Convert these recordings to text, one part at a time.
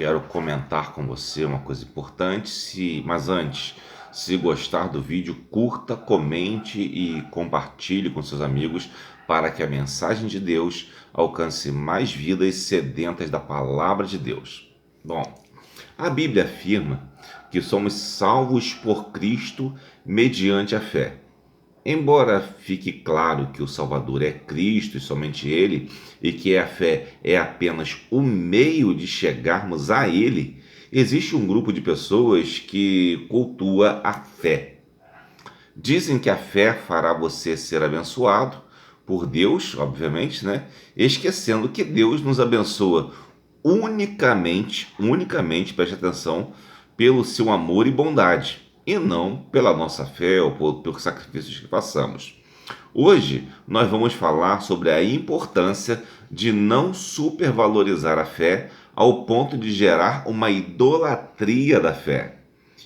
quero comentar com você uma coisa importante, mas antes, se gostar do vídeo, curta, comente e compartilhe com seus amigos para que a mensagem de Deus alcance mais vidas sedentas da palavra de Deus. Bom, a Bíblia afirma que somos salvos por Cristo mediante a fé. Embora fique claro que o Salvador é Cristo e somente Ele, e que a fé é apenas o meio de chegarmos a Ele, existe um grupo de pessoas que cultua a fé. Dizem que a fé fará você ser abençoado por Deus, obviamente, né? Esquecendo que Deus nos abençoa unicamente, preste atenção, pelo seu amor e bondade, e não pela nossa fé ou pelos sacrifícios que façamos. Hoje nós vamos falar sobre a importância de não supervalorizar a fé ao ponto de gerar uma idolatria da fé.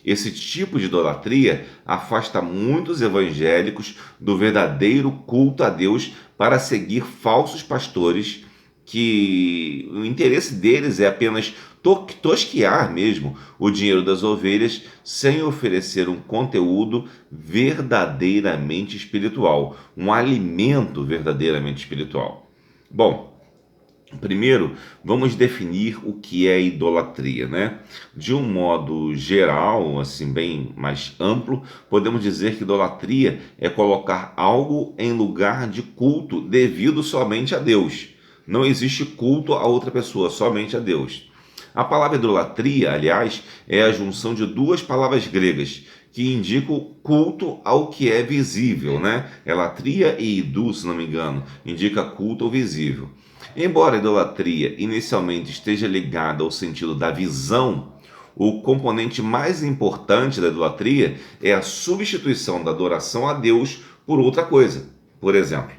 Esse tipo de idolatria afasta muitos evangélicos do verdadeiro culto a Deus para seguir falsos pastores que o interesse deles é apenas tosquear mesmo o dinheiro das ovelhas sem oferecer um conteúdo verdadeiramente espiritual, um alimento verdadeiramente espiritual. Bom, primeiro, vamos definir o que é idolatria, né? De um modo geral, assim, bem mais amplo, podemos dizer que idolatria é colocar algo em lugar de culto devido somente a Deus. Não existe culto a outra pessoa, somente a Deus. A palavra idolatria, aliás, é a junção de duas palavras gregas que indicam culto ao que é visível, né? Elatria e idu, se não me engano, indica culto ao visível. Embora a idolatria inicialmente esteja ligada ao sentido da visão, o componente mais importante da idolatria é a substituição da adoração a Deus por outra coisa. Por exemplo,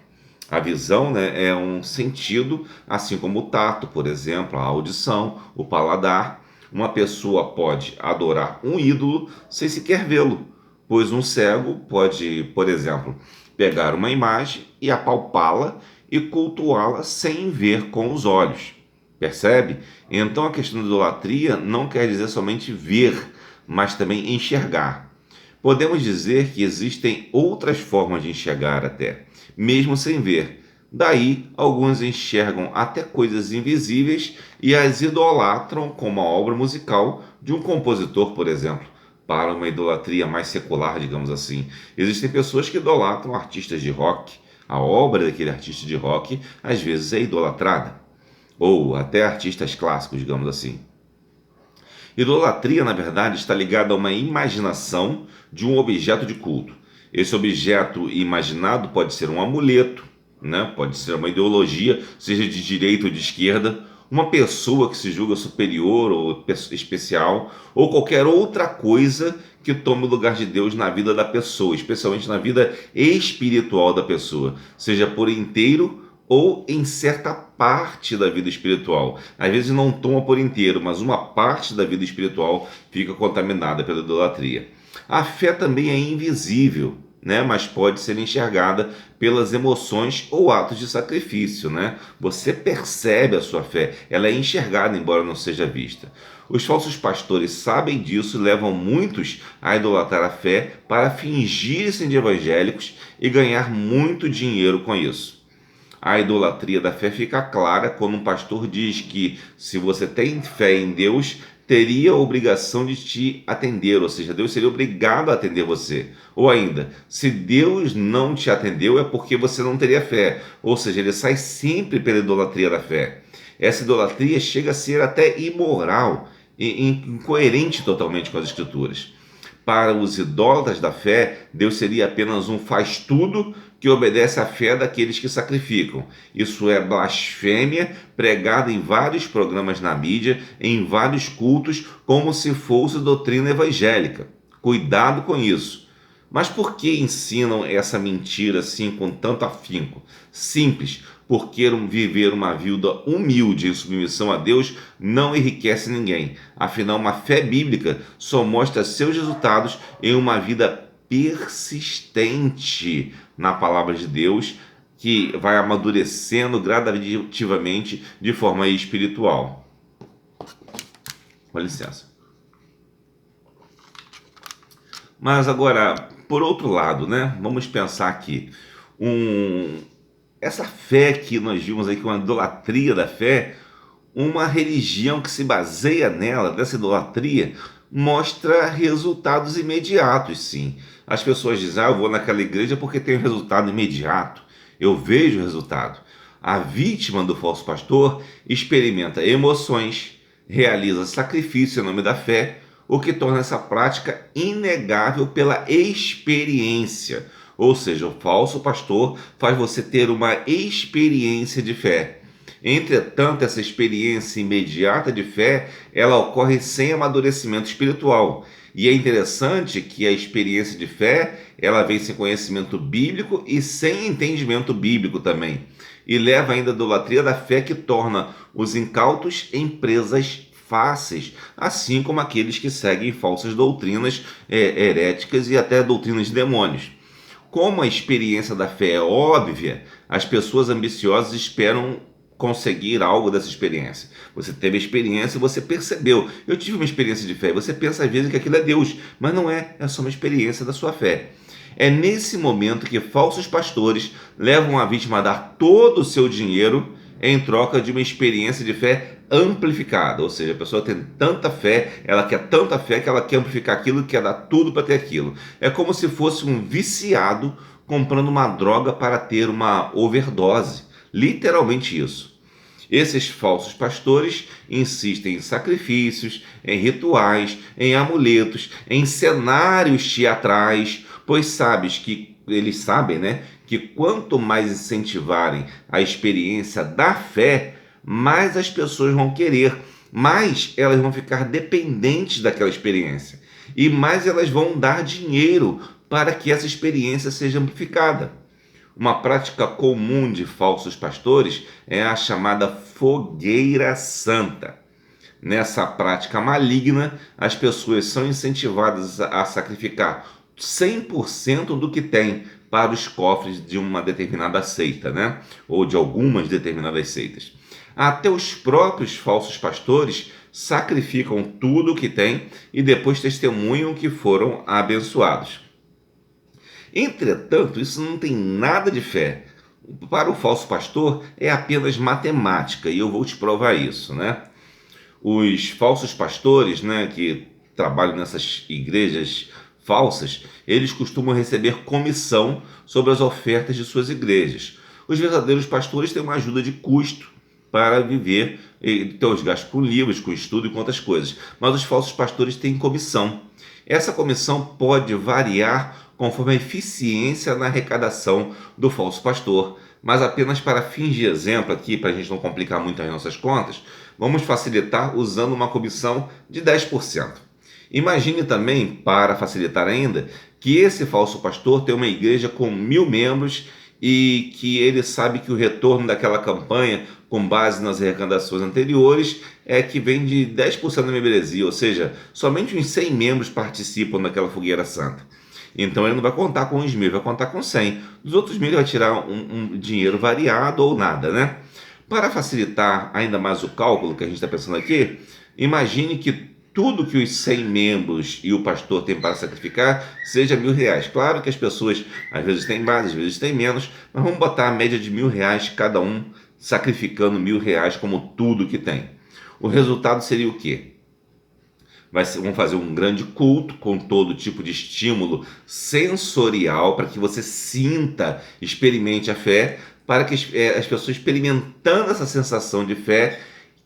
a visão, né, é um sentido, assim como o tato, por exemplo, a audição, o paladar. Uma pessoa pode adorar um ídolo sem sequer vê-lo, pois um cego pode, por exemplo, pegar uma imagem e apalpá-la e cultuá-la sem ver com os olhos. Percebe? Então a questão da idolatria não quer dizer somente ver, mas também enxergar. Podemos dizer que existem outras formas de enxergar até, mesmo sem ver. Daí, alguns enxergam até coisas invisíveis e as idolatram como a obra musical de um compositor, por exemplo, para uma idolatria mais secular, digamos assim. Existem pessoas que idolatram artistas de rock. A obra daquele artista de rock às vezes é idolatrada. Ou até artistas clássicos, digamos assim. Idolatria, na verdade, está ligada a uma imaginação de um objeto de culto. Esse objeto imaginado pode ser um amuleto, né? Pode ser uma ideologia, seja de direita ou de esquerda, uma pessoa que se julga superior ou especial, ou qualquer outra coisa que tome o lugar de Deus na vida da pessoa, especialmente na vida espiritual da pessoa, seja por inteiro ou em certa parte da vida espiritual. Às vezes não toma por inteiro, mas uma parte da vida espiritual fica contaminada pela idolatria. A fé também é invisível, né? Mas pode ser enxergada pelas emoções ou atos de sacrifício, né? Você percebe a sua fé, ela é enxergada, embora não seja vista. Os falsos pastores sabem disso e levam muitos a idolatrar a fé para fingirem de evangélicos e ganhar muito dinheiro com isso. A idolatria da fé fica clara quando um pastor diz que, se você tem fé em Deus, teria a obrigação de te atender, ou seja, Deus seria obrigado a atender você. Ou ainda, se Deus não te atendeu é porque você não teria fé, ou seja, ele sai sempre pela idolatria da fé. Essa idolatria chega a ser até imoral e incoerente totalmente com as Escrituras. Para os idólatras da fé, Deus seria apenas um faz-tudo que obedece à fé daqueles que sacrificam. Isso é blasfêmia pregada em vários programas na mídia, em vários cultos, como se fosse doutrina evangélica. Cuidado com isso. Mas por que ensinam essa mentira assim com tanto afinco? Simples, porque viver uma vida humilde em submissão a Deus não enriquece ninguém. Afinal, uma fé bíblica só mostra seus resultados em uma vida persistente na palavra de Deus, que vai amadurecendo gradativamente de forma espiritual. Com licença. Mas agora, por outro lado, né? Vamos pensar aqui. Essa fé que nós vimos aqui, uma idolatria da fé, uma religião que se baseia nela, dessa idolatria, mostra resultados imediatos, sim. As pessoas dizem, eu vou naquela igreja porque tem um resultado imediato. Eu vejo o resultado. A vítima do falso pastor experimenta emoções, realiza sacrifício em nome da fé, o que torna essa prática inegável pela experiência. Ou seja, o falso pastor faz você ter uma experiência de fé. Entretanto, essa experiência imediata de fé, ela ocorre sem amadurecimento espiritual. E é interessante que a experiência de fé, ela vem sem conhecimento bíblico e sem entendimento bíblico também. E leva ainda à idolatria da fé, que torna os incautos em presas fáceis, assim como aqueles que seguem falsas doutrinas heréticas e até doutrinas de demônios. Como a experiência da fé é óbvia, as pessoas ambiciosas esperam conseguir algo dessa experiência. Você teve a experiência e você percebeu. Eu tive uma experiência de fé. Você pensa às vezes que aquilo é Deus, mas não é. É só uma experiência da sua fé. É nesse momento que falsos pastores levam a vítima a dar todo o seu dinheiro em troca de uma experiência de fé amplificada. Ou seja, a pessoa tem tanta fé, ela quer tanta fé que ela quer amplificar aquilo, quer dar tudo para ter aquilo. É como se fosse um viciado comprando uma droga para ter uma overdose. Literalmente isso. Esses falsos pastores insistem em sacrifícios, em rituais, em amuletos, em cenários teatrais, pois eles sabem, né, que quanto mais incentivarem a experiência da fé, mais as pessoas vão querer, mais elas vão ficar dependentes daquela experiência e mais elas vão dar dinheiro para que essa experiência seja amplificada. Uma prática comum de falsos pastores é a chamada fogueira santa. Nessa prática maligna, as pessoas são incentivadas a sacrificar 100% do que têm para os cofres de uma determinada seita, né? Ou de algumas determinadas seitas. Até os próprios falsos pastores sacrificam tudo o que têm e depois testemunham que foram abençoados. Entretanto, isso não tem nada de fé. Para o falso pastor é apenas matemática, e eu vou te provar isso, né? Os falsos pastores, né, que trabalham nessas igrejas falsas, eles costumam receber comissão sobre as ofertas de suas igrejas. Os verdadeiros pastores têm uma ajuda de custo para viver, ter os gastos com livros, com estudo e com outras coisas. Mas os falsos pastores têm comissão. Essa comissão pode variar conforme a eficiência na arrecadação do falso pastor. Mas apenas para fins de exemplo aqui, para a gente não complicar muito as nossas contas, vamos facilitar usando uma comissão de 10%. Imagine também, para facilitar ainda, que esse falso pastor tem uma igreja com 1.000 membros e que ele sabe que o retorno daquela campanha, com base nas arrecadações anteriores, é que vem de 10% da membresia, ou seja, somente uns 100 membros participam daquela fogueira santa. Então ele não vai contar com os 1.000, vai contar com 100. Dos outros 1.000 ele vai tirar um dinheiro variado ou nada, né? Para facilitar ainda mais o cálculo que a gente está pensando aqui, imagine que tudo que os 100 membros e o pastor têm para sacrificar seja R$1.000. Claro que as pessoas às vezes têm mais, às vezes têm menos, mas vamos botar a média de R$1.000 cada um, sacrificando R$1.000 como tudo que tem. O resultado seria o quê? Vamos fazer um grande culto com todo tipo de estímulo sensorial para que você sinta, experimente a fé, para que as pessoas experimentando essa sensação de fé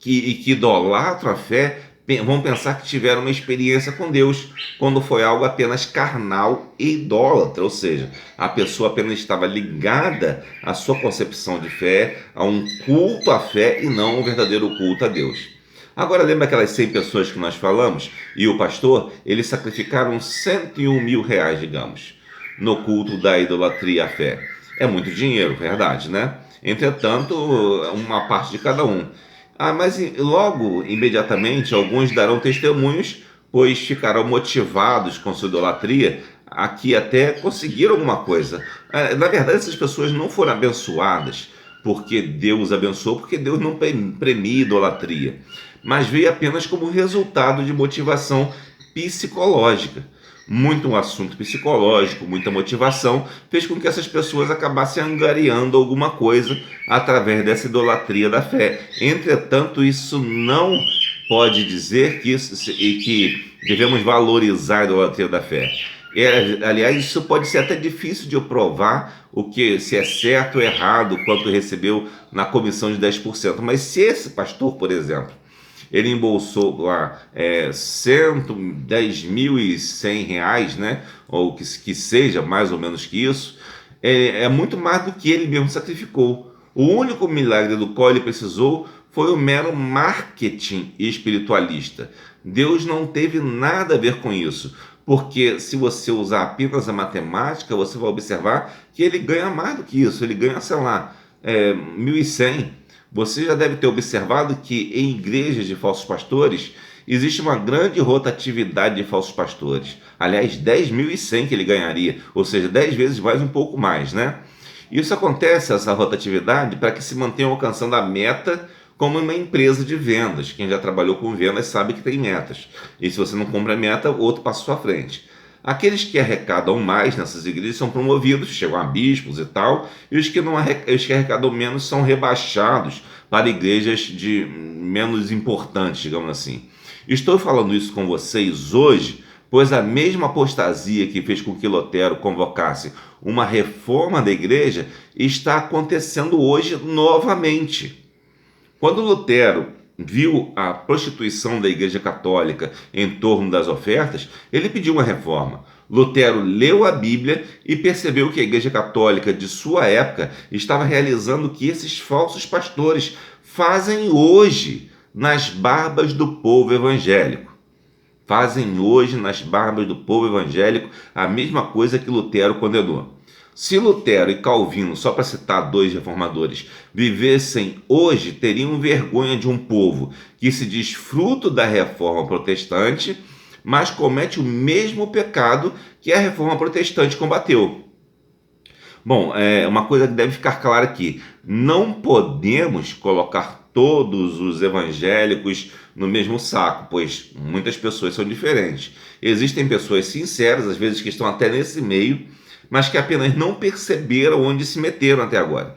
e que idolatram a fé, vão pensar que tiveram uma experiência com Deus, quando foi algo apenas carnal e idólatra, ou seja, a pessoa apenas estava ligada à sua concepção de fé, a um culto à fé e não um verdadeiro culto a Deus. Agora lembra aquelas 100 pessoas que nós falamos? E o pastor, eles sacrificaram R$101.000, digamos, no culto da idolatria à fé. É muito dinheiro, verdade, né? Entretanto, uma parte de cada um. Mas logo, imediatamente, alguns darão testemunhos, pois ficarão motivados com sua idolatria, aqui até conseguiram alguma coisa. Na verdade, essas pessoas não foram abençoadas porque Deus abençoou, porque Deus não premia idolatria. mas veio apenas como resultado de motivação psicológica. Muito um assunto psicológico, muita motivação, fez com que essas pessoas acabassem angariando alguma coisa através dessa idolatria da fé. Entretanto, isso não pode dizer que devemos valorizar a idolatria da fé. Aliás, isso pode ser até difícil de eu provar se é certo ou errado quanto recebeu na comissão de 10%. Mas se esse pastor, por exemplo, ele embolsou lá R$ 110.100, né? Ou que seja mais ou menos que isso, é muito mais do que ele mesmo sacrificou. O único milagre do qual ele precisou foi o mero marketing espiritualista. Deus não teve nada a ver com isso, porque se você usar apenas a matemática, você vai observar que ele ganha mais do que isso. Ele ganha, sei lá, 1.100. Você já deve ter observado que em igrejas de falsos pastores existe uma grande rotatividade de falsos pastores. Aliás, 10.100 que ele ganharia, ou seja, 10 vezes mais, um pouco mais, né? Isso acontece, essa rotatividade, para que se mantenham alcançando a meta como uma empresa de vendas. Quem já trabalhou com vendas sabe que tem metas. E se você não cumpre a meta, o outro passa à sua frente. Aqueles que arrecadam mais nessas igrejas são promovidos, chegam a bispos e tal, e os que arrecadam menos são rebaixados para igrejas de menos importantes, digamos assim. Estou falando isso com vocês hoje, pois a mesma apostasia que fez com que Lutero convocasse uma reforma da igreja está acontecendo hoje novamente. Quando Lutero viu a prostituição da Igreja Católica em torno das ofertas, ele pediu uma reforma. Lutero leu a Bíblia e percebeu que a Igreja Católica de sua época estava realizando o que esses falsos pastores fazem hoje nas barbas do povo evangélico. Fazem hoje nas barbas do povo evangélico a mesma coisa que Lutero condenou. Se Lutero e Calvino, só para citar dois reformadores, vivessem hoje, teriam vergonha de um povo que se diz fruto da reforma protestante, mas comete o mesmo pecado que a reforma protestante combateu. Bom, uma coisa que deve ficar clara aqui: não podemos colocar todos os evangélicos no mesmo saco, pois muitas pessoas são diferentes. Existem pessoas sinceras, às vezes que estão até nesse meio, mas que apenas não perceberam onde se meteram até agora.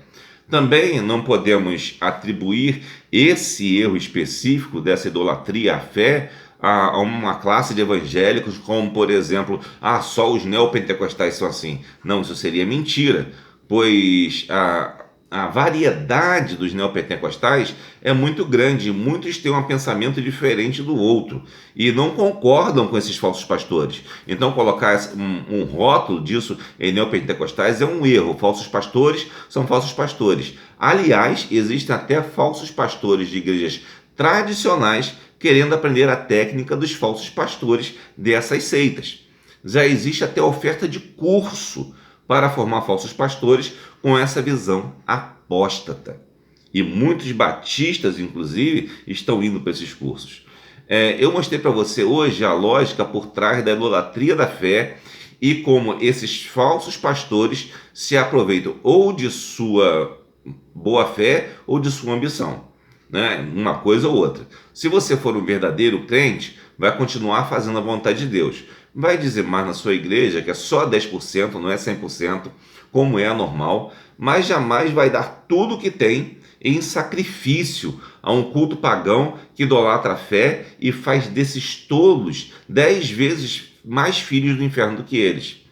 Também não podemos atribuir esse erro específico dessa idolatria à fé a uma classe de evangélicos, como, por exemplo, só os neopentecostais são assim. Não, isso seria mentira, pois a variedade dos neopentecostais é muito grande, muitos têm um pensamento diferente do outro e não concordam com esses falsos pastores. Então colocar um rótulo disso em neopentecostais é um erro. Falsos pastores são falsos pastores. Aliás, existem até falsos pastores de igrejas tradicionais querendo aprender a técnica dos falsos pastores dessas seitas. Já existe até oferta de curso para formar falsos pastores com essa visão apóstata. E muitos batistas, inclusive, estão indo para esses cursos. Eu mostrei para você hoje a lógica por trás da idolatria da fé e como esses falsos pastores se aproveitam ou de sua boa fé ou de sua ambição, né? Uma coisa ou outra. Se você for um verdadeiro crente, vai continuar fazendo a vontade de Deus. Vai dizer mais na sua igreja que é só 10%, não é 100%, como é normal, mas jamais vai dar tudo o que tem em sacrifício a um culto pagão que idolatra a fé e faz desses tolos 10 vezes mais filhos do inferno do que eles.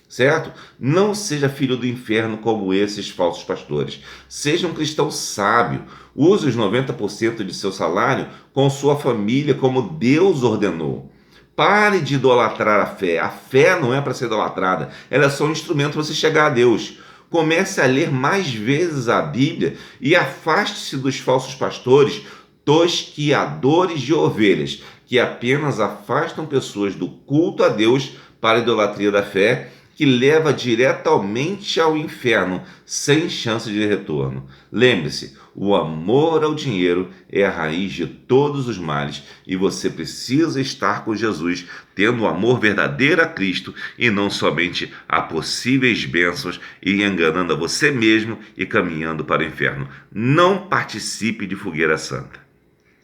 Certo? Não seja filho do inferno como esses falsos pastores. Seja um cristão sábio. Use os 90% de seu salário com sua família como Deus ordenou. Pare de idolatrar a fé. A fé não é para ser idolatrada. Ela é só um instrumento para você chegar a Deus. Comece a ler mais vezes a Bíblia e afaste-se dos falsos pastores, tosquiadores de ovelhas, que apenas afastam pessoas do culto a Deus para a idolatria da fé, que leva diretamente ao inferno, sem chance de retorno. Lembre-se, o amor ao dinheiro é a raiz de todos os males e você precisa estar com Jesus, tendo o amor verdadeiro a Cristo e não somente a possíveis bênçãos e enganando a você mesmo e caminhando para o inferno. Não participe de fogueira santa.